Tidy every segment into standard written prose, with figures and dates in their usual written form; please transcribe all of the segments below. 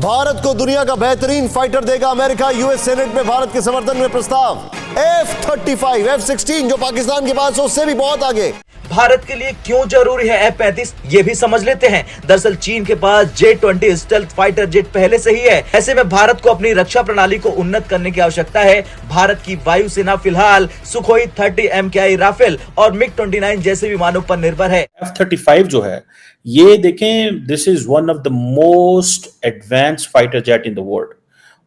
भारत को दुनिया का बेहतरीन फाइटर देगा अमेरिका। यूएस सेनेट में भारत के समर्थन में प्रस्ताव। F-35, F-16 जो पाकिस्तान के पास है उससे भी बहुत आगे। भारत के लिए क्यों जरूरी है F-35 ये भी समझ लेते हैं। दरअसल चीन के पास J-20 स्टेल्थ फाइटर जेट पहले से ही है। ऐसे में भारत को अपनी रक्षा प्रणाली को उन्नत करने की आवश्यकता है। भारत की वायुसेना फिलहाल सुखोई 30 MKI राफेल और मिग-29 जैसे विमानों पर निर्भर है। F-35 जो है ये देखें, this is one of the most advanced fighter jet in the world.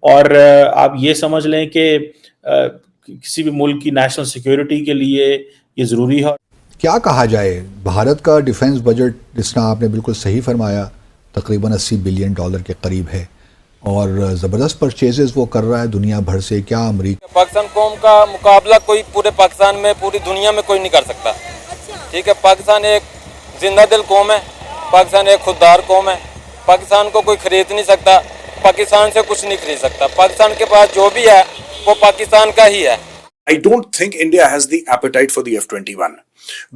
और आप ये समझ लें कि किसी भी मुल्क की नेशनल सिक्योरिटी के लिए ये जरूरी है। क्या कहा जाए, भारत का डिफेंस बजट जिस तरह आपने बिल्कुल सही फरमाया तकरीबन $80 बिलियन के करीब है और ज़बरदस्त परचेजेस वो कर रहा है दुनिया भर से। क्या अमेरिका पाकिस्तान कौम का मुकाबला कोई पूरे पाकिस्तान में पूरी दुनिया में कोई नहीं कर सकता। ठीक है, पाकिस्तान एक जिंदा दिल कौम है, पाकिस्तान एक खुददार कौम है। पाकिस्तान को कोई खरीद नहीं सकता, पाकिस्तान से कुछ नहीं खरीद सकता। पाकिस्तान के पास जो भी है वो पाकिस्तान का ही है। I don't think India has the appetite for the F-21.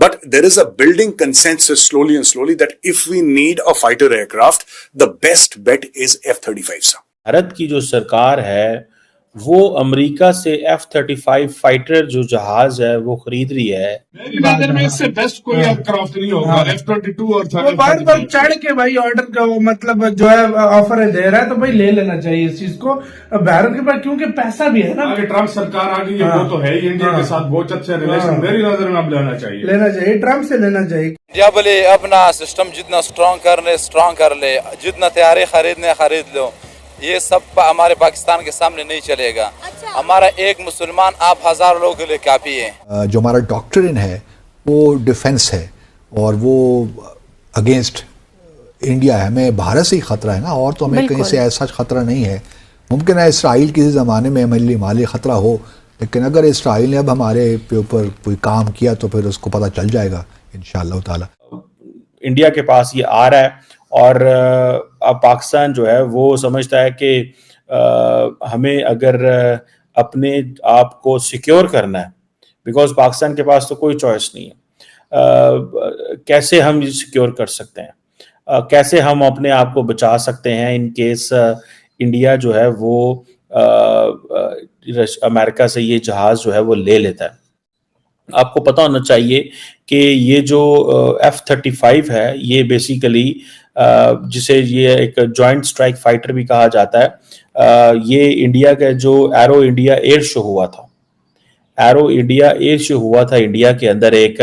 But there is a building consensus slowly and slowly that if we need a fighter aircraft, the best bet is F-35. Bharat की जो सरकार है वो America से F-35 fighter जो जहाज है वो खरीद रही है। मेरी नजर में इससे बेस्ट कोई एयरक्राफ्ट नहीं होगा। F-22 और वो बार चढ़ के भाई ऑर्डर का वो मतलब जो है ऑफर दे रहा है तो भाई ले लेना चाहिए इस चीज को भारत के पास, क्योंकि पैसा भी है ना। आगे ट्रम्प सरकार आ गई है वो तो है ही, इंडिया के साथ बहुत अच्छे रिलेशन मेरी नजर में अब लेना चाहिए ट्रम्प से लेना चाहिए। इंडिया बोले अपना सिस्टम जितना स्ट्रॉन्ग कर ले, जितना तैयारी खरीद लो, ये सब हमारे पाकिस्तान के सामने नहीं चलेगा। हमारा एक मुसलमान आप हजारों लोगों के लिए काफी है। जो हमारा डॉक्ट्रिन है वो डिफेंस है और वो अगेंस्ट इंडिया है। हमें भारत से ही खतरा है ना, और तो हमें कहीं से ऐसा खतरा नहीं है। मुमकिन है इसराइल किसी ज़माने में हमारे खतरा हो, लेकिन अगर इसराइल ने अब हमारे ऊपर कोई काम किया तो फिर उसको पता चल जाएगा इंशाअल्लाह ताला। इंडिया के पास ये आ रहा है और अब पाकिस्तान जो है वो समझता है कि हमें अगर अपने आप को सिक्योर करना है, बिकॉज पाकिस्तान के पास तो कोई चॉइस नहीं है, कैसे हम सिक्योर कर सकते हैं, कैसे हम अपने आप को बचा सकते हैं इन केस इंडिया जो है वो अमेरिका से ये जहाज जो है वो ले लेता है। आपको पता होना चाहिए कि ये जो F-35 है ये बेसिकली जिसे ये एक जॉइंट स्ट्राइक फाइटर भी कहा जाता है, ये इंडिया का जो एरो इंडिया एयर शो हुआ था, एरो इंडिया एयर शो हुआ था इंडिया के अंदर एक,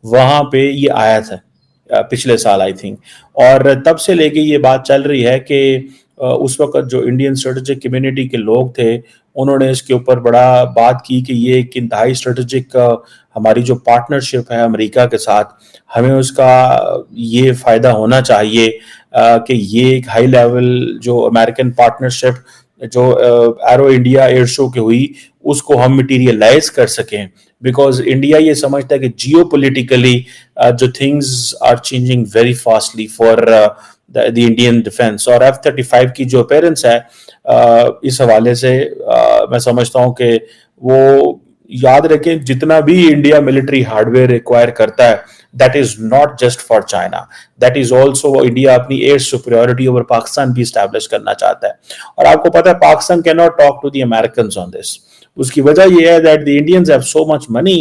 वहाँ पे ये आया था पिछले साल आई थिंक। और तब से लेके ये बात चल रही है कि उस वक्त जो इंडियन स्ट्रेटेजिक कम्युनिटी के लोग थे उन्होंने इसके ऊपर बड़ा बात की कि ये एक इंतहाई स्ट्रेटेजिक हमारी जो पार्टनरशिप है अमेरिका के साथ, हमें उसका ये फ़ायदा होना चाहिए कि ये एक हाई लेवल जो अमेरिकन पार्टनरशिप जो एरो इंडिया एयर शो की हुई उसको हम मटीरियलाइज कर सकें, बिकॉज इंडिया ये समझता है कि जियो पोलिटिकली जो things are changing very fastly for the Indian defence. और F-35 की जो अपीयरेंस है इस हवाले से मैं समझता हूँ कि वो याद रखें जितना भी इंडिया मिलिट्री हार्डवेयर रिक्वायर करता है that is not just for China, that is also India अपनी एयर सुपीरियरिटी ओवर पाकिस्तान भी स्टैब्लिश करना चाहता है। और आपको पता है Pakistan can not talk to the Americans on this. उसकी वजह यह है that the Indians have so much money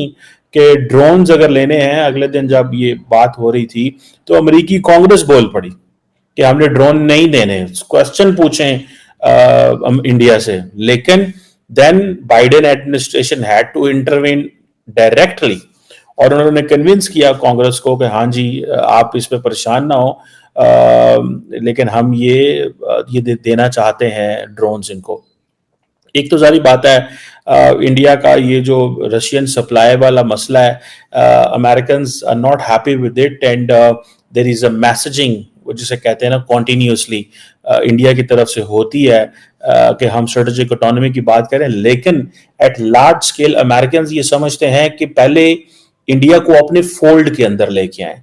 कि ड्रोन्स अगर लेने हैं, अगले दिन जब ये बात हो रही थी तो अमेरिकी कांग्रेस बोल पड़ी कि हमने ड्रोन नहीं देने, क्वेश्चन पूछें इंडिया से, लेकिन then Biden administration had to intervene directly और उन्होंने कन्विंस किया कांग्रेस को कि हाँ जी आप इस पे परेशान ना हो, लेकिन हम ये देना चाहते हैं ड्रोन्स इनको। एक तो सारी बात है इंडिया का ये जो रशियन सप्लाई वाला मसला है, Americans are not happy with it and there is a messaging जिसे कहते हैं ना कॉन्टिन्यूसली इंडिया की तरफ से होती है कि हम स्ट्रेटेजिक ऑटोनॉमी की बात करें, लेकिन एट लार्ज स्केल अमेरिकन्स ये समझते हैं कि पहले इंडिया को अपने फोल्ड के अंदर लेके आए,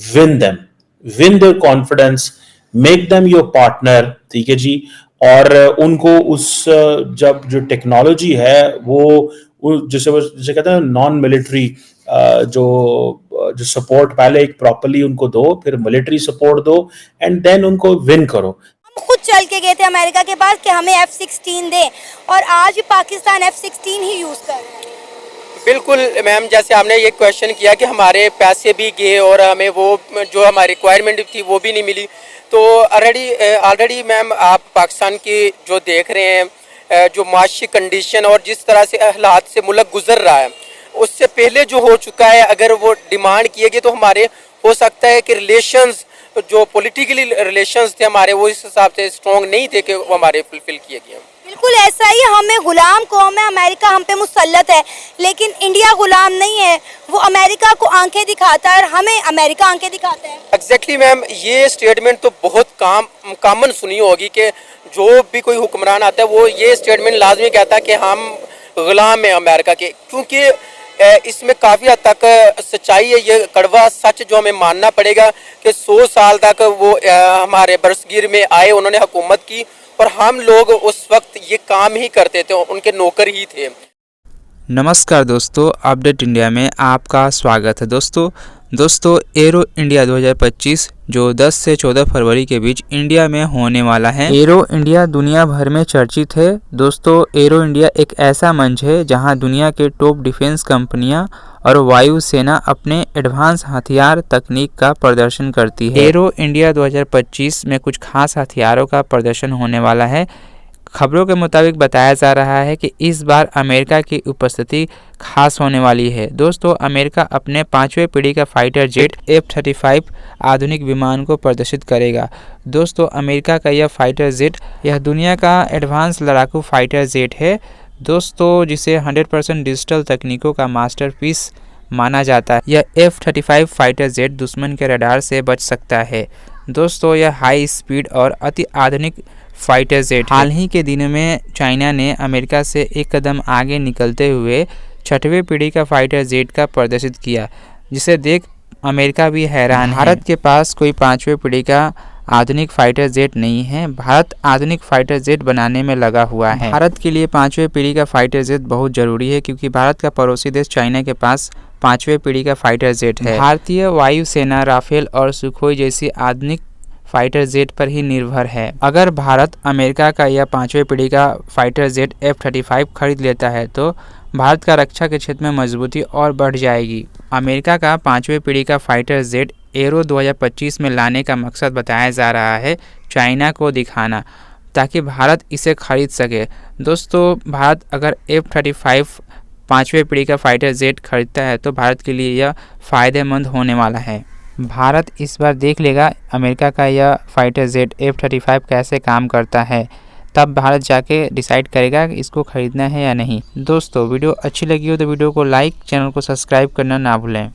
win there confidence, make them your partner, ठीक है जी, और उनको उस जब जो टेक्नोलॉजी है वो जिसे कहते हैं नॉन मिलिट्री जो सपोर्ट पहले एक प्रॉपर्ली उनको दो, फिर मिलिट्री सपोर्ट दो एंड देन उनको विन करो। खुद चल के गए थे अमेरिका के पास कि हमें F-16 दें, और आज भी पाकिस्तान F-16 ही यूज़ कर रहा है। बिल्कुल मैम, जैसे आपने ये क्वेश्चन किया कि हमारे पैसे भी गए और हमें वो जो हमारी रिक्वायरमेंट थी वो भी नहीं मिली, तो ऑलरेडी मैम आप पाकिस्तान की जो देख रहे हैं जो माशी कंडीशन और जिस तरह से हालात से मुल्क गुजर रहा है, उससे पहले जो हो चुका है, अगर वो डिमांड किए गए तो हमारे हो सकता है कि रिलेशंस जो पॉलिटिकली रिलेशंस थे हमारे वो इस हिसाब से स्ट्रॉन्ग नहीं थे कि वो हमारे फुलफिल किए गए। बिल्कुल ऐसा ही, हमें गुलाम कौम है, अमेरिका हम पे मुसल्लत है, लेकिन इंडिया गुलाम नहीं है। वो अमेरिका को आंखें दिखाता है और हमें अमेरिका आंखें दिखाता है। एग्जैक्टली मैम, ये स्टेटमेंट तो बहुत कॉमन सुनी होगी कि जो भी कोई हुक्मरान आता है वो ये स्टेटमेंट लाजमी कहता है कि हम गुलाम हैं अमेरिका के, क्योंकि इसमें काफ़ी हद तक सच्चाई है। ये कड़वा सच जो हमें मानना पड़ेगा कि 100 साल तक वो हमारे बरसगीर में आए, उन्होंने हुकूमत की और हम लोग उस वक्त ये काम ही करते थे, उनके नौकर ही थे। नमस्कार दोस्तों, अपडेट इंडिया में आपका स्वागत है। दोस्तों एरो इंडिया 2025 जो 10 से 14 फरवरी के बीच इंडिया में होने वाला है। एरो इंडिया दुनिया भर में चर्चित है। दोस्तों एरो इंडिया एक ऐसा मंच है जहां दुनिया के टॉप डिफेंस कंपनियां और वायुसेना अपने एडवांस हथियार तकनीक का प्रदर्शन करती है। एरो इंडिया 2025 में कुछ खास हथियारों का प्रदर्शन होने वाला है। खबरों के मुताबिक बताया जा रहा है कि इस बार अमेरिका की उपस्थिति खास होने वाली है। दोस्तों अमेरिका अपने 5वें पीढ़ी का फाइटर जेट F-35 आधुनिक विमान को प्रदर्शित करेगा। दोस्तों अमेरिका का यह फाइटर जेट यह दुनिया का एडवांस लड़ाकू फाइटर जेट है दोस्तों, जिसे 100% डिजिटल तकनीकों का मास्टरपीस माना जाता है। यह F-35 फाइटर जेट दुश्मन के रडार से बच सकता है। दोस्तों यह हाई स्पीड और अति आधुनिक फाइटर जेट। हाल ही के दिनों में चाइना ने अमेरिका से एक कदम आगे निकलते हुए 6वीं पीढ़ी का फाइटर जेट का प्रदर्शित किया, जिसे देख अमेरिका भी हैरान है। भारत के पास कोई 5वीं पीढ़ी का आधुनिक फाइटर जेट नहीं है। भारत आधुनिक फाइटर जेट बनाने में लगा हुआ है। भारत के लिए 5वीं पीढ़ी का फाइटर जेट बहुत जरूरी है, क्योंकि भारत का पड़ोसी देश चाइना के पास 5वीं पीढ़ी का फाइटर जेट है। भारतीय वायुसेना राफेल और सुखोई जैसी आधुनिक फाइटर जेट पर ही निर्भर है। अगर भारत अमेरिका का यह 5वीं पीढ़ी का फाइटर जेट F-35 खरीद लेता है तो भारत का रक्षा के क्षेत्र में मजबूती और बढ़ जाएगी। अमेरिका का 5वीं पीढ़ी का फाइटर जेट एरो 2025 में लाने का मकसद बताया जा रहा है चाइना को दिखाना, ताकि भारत इसे खरीद सके। दोस्तों भारत अगर F-35 5वीं पीढ़ी का फाइटर जेट खरीदता है तो भारत के लिए यह फ़ायदेमंद होने वाला है। भारत इस बार देख लेगा अमेरिका का यह फाइटर जेट F-35 कैसे काम करता है, तब भारत जाके डिसाइड करेगा कि इसको खरीदना है या नहीं। दोस्तों वीडियो अच्छी लगी हो तो वीडियो को लाइक, चैनल को सब्सक्राइब करना ना भूलें।